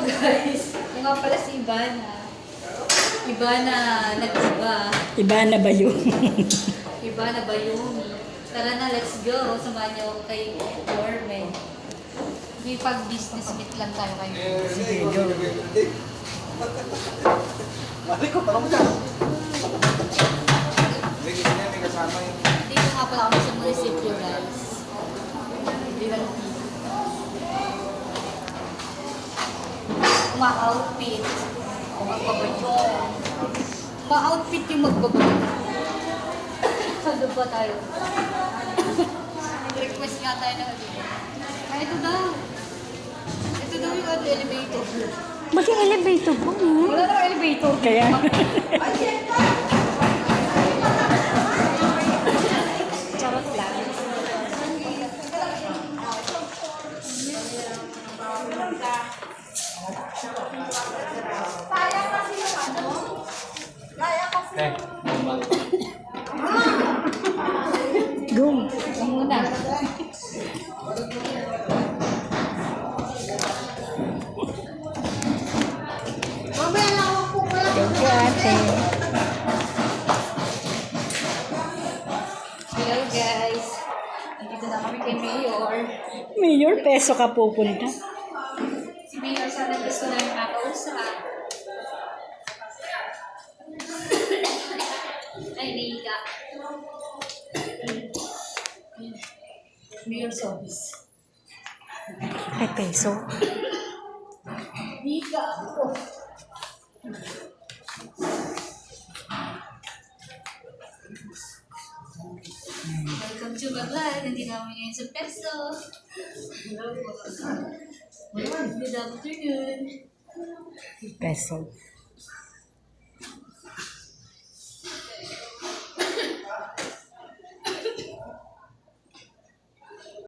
guys, yung nga pala si Ivana. Ivana nag-iba. Ivana ba yun? Ivana Bayumi. Tara na, let's go. Samahan niyo ako kay Norman. May pag-business meet lang tayo kayo. Sige, go. Mali ko pa ka. May kasama yun. Dito nga pala kami sa munisipyo, guys. Hindi lang dito. Ma-outfit. Magbabayo. Ma-outfit yung magbabayo. Saan ba tayo? Request nga tayo na dito. Ay, ito daw. Ito daw yung elevator. Ba't yung elevator po? Wala na elevator. Kaya? Charot lang. Go. Ito muna. Thank you, ate. Hello guys. Nandito na kami kay Mayor. Mayor, peso ka pupunta. Si Mayor sana gusto na yung kakausap. Ay, Nika. Mayor's office. Ay, peso. Nika. Welcome to my vlog. Nandito namin ngayon sa Peso. Hello po. Good afternoon. Peso.